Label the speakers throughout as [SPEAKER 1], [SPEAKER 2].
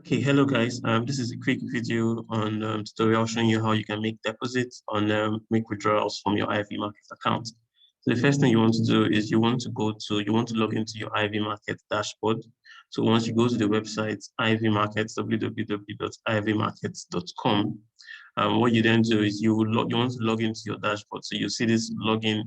[SPEAKER 1] Okay, hello guys. This is a quick video on tutorial showing you how you can make deposits on make withdrawals from your IV Market account. So the first thing you want to do is you want to log into your IV Market dashboard. So once you go to the website IV Markets, www.ivmarkets.com, what you then do is you want to log into your dashboard. So you see this login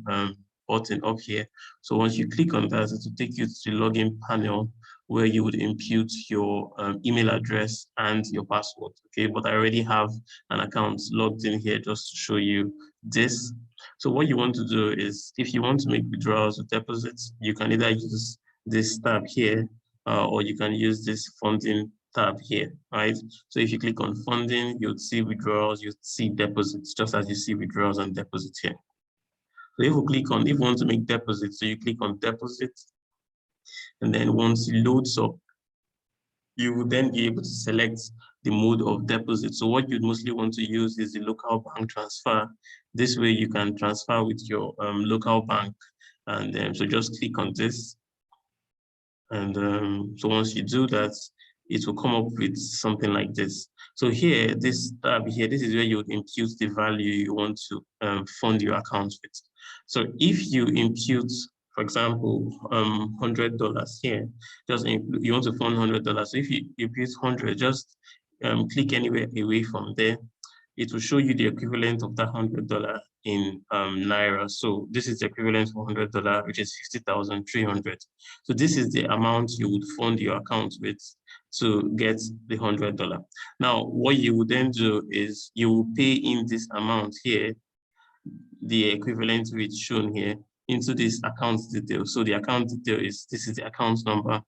[SPEAKER 1] button up here. So once you click on that, it will take you to the login panel where you would input your email address and your password. Okay, but I already have an account logged in here just to show you this. So what you want to do is, if you want to make withdrawals or deposits, you can either use this tab here, or you can use this funding tab here, right? So if you click on funding, you'll see withdrawals, you'll see deposits, just as you see withdrawals and deposits here. So if you want to make deposits, so you click on deposits, and then once it loads up, you will then be able to select the mode of deposit. So what you'd mostly want to use is the local bank transfer. This way you can transfer with your local bank. And so just click on this. And so once you do that, it will come up with something like this. So here, this tab here, this is where you would impute the value you want to fund your account with. So if you impute, for example, $100 here, you want to fund $100. So if you impute 100, just click anywhere away from there. It will show you the equivalent of that $100 in Naira. So this is the equivalent for $100, which is 50,300. So this is the amount you would fund your account with to get the $100. Now, what you would then do is you will pay in this amount here, the equivalent which shown here, into this account detail. So the account detail this is the account number,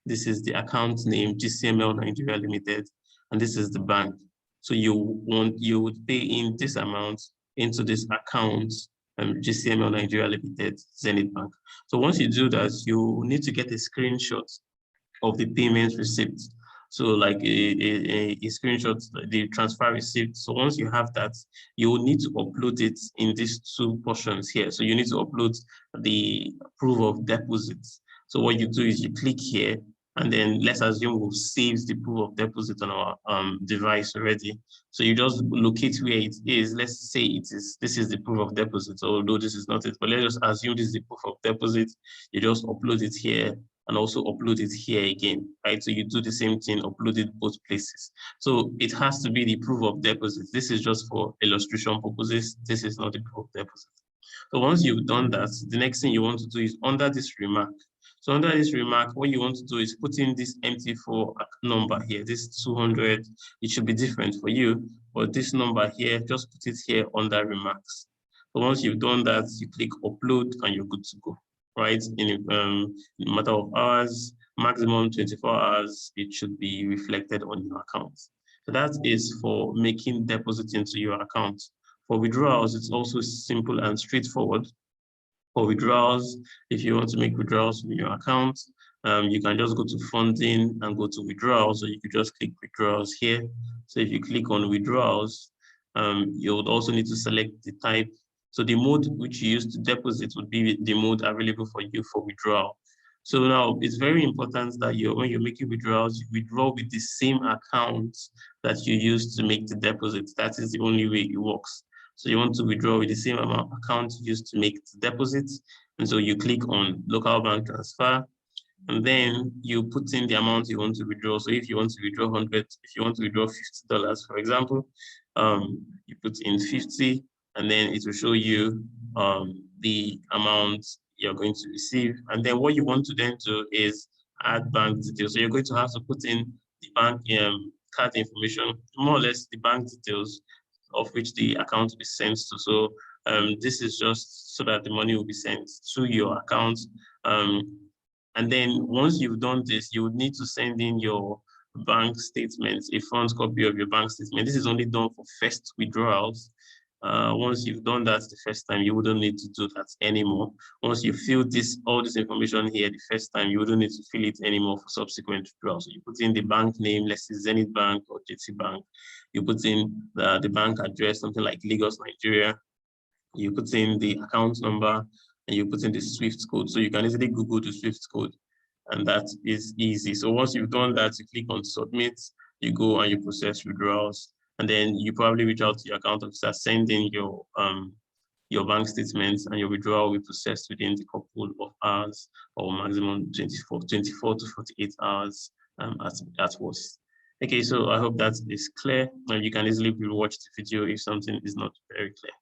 [SPEAKER 1] this is the account name, GCML Nigeria Limited, and this is the bank. So you would pay in this amount into this account, GCML Nigeria Limited, Zenith Bank. So once you do that, you need to get a screenshot of the payment receipt. So like a screenshot, the transfer receipt. So once you have that, you will need to upload it in these two portions here. So you need to upload the proof of deposits. So what you do is you click here, and then let's assume we've saved the proof of deposit on our device already. So you just locate where it is. Let's say this is the proof of deposit, although this is not it, but let's just assume this is the proof of deposit. You just upload it here and also upload it here again, right? So you do the same thing, upload it both places. So it has to be the proof of deposit. This is just for illustration purposes. This is not the proof of deposit. So once you've done that, the next thing you want to do is under this remark. So under this remark, what you want to do is put in this MT4 number here, this 200. It should be different for you, but this number here, just put it here under remarks. So once you've done that, you click upload and you're good to go, right? In a matter of hours, maximum 24 hours, it should be reflected on your account. So that is for making deposits into your account. For withdrawals, it's also simple and straightforward. For withdrawals, if you want to make withdrawals from your account, you can just go to funding and go to withdrawals, or you could just click withdrawals here. So if you click on withdrawals, you would also need to select the type. So the mode which you use to deposit would be the mode available for you for withdrawal. So now it's very important that when you're making withdrawals, you withdraw with the same account that you use to make the deposit. That is the only way it works. So you want to withdraw with the same amount of account used to make the deposits. And so you click on local bank transfer, and then you put in the amount you want to withdraw. So if you want to withdraw 100, if you want to withdraw $50, for example, you put in 50, and then it will show you the amount you're going to receive. And then what you want to then do is add bank details. So you're going to have to put in the bank card information, more or less the bank details of which the account will be sent to. So this is just so that the money will be sent to your account. And then once you've done this, you would need to send in your bank statements, a front copy of your bank statement. This is only done for first withdrawals. Once you've done that the first time, you wouldn't need to do that anymore. Once you fill all this information here the first time, you wouldn't need to fill it anymore for subsequent withdrawals. So you put in the bank name, let's say Zenith Bank or JT Bank. You put in the bank address, something like Lagos, Nigeria. You put in the account number, and you put in the SWIFT code. So you can easily Google the SWIFT code, and that is easy. So once you've done that, you click on submit, you go and you process withdrawals, and then you probably reach out to your account officer, send in your bank statements, and your withdrawal will be processed within the couple of hours, or maximum 24 to 48 hours at worst. Okay, so I hope that is clear, and you can easily rewatch the video if something is not very clear.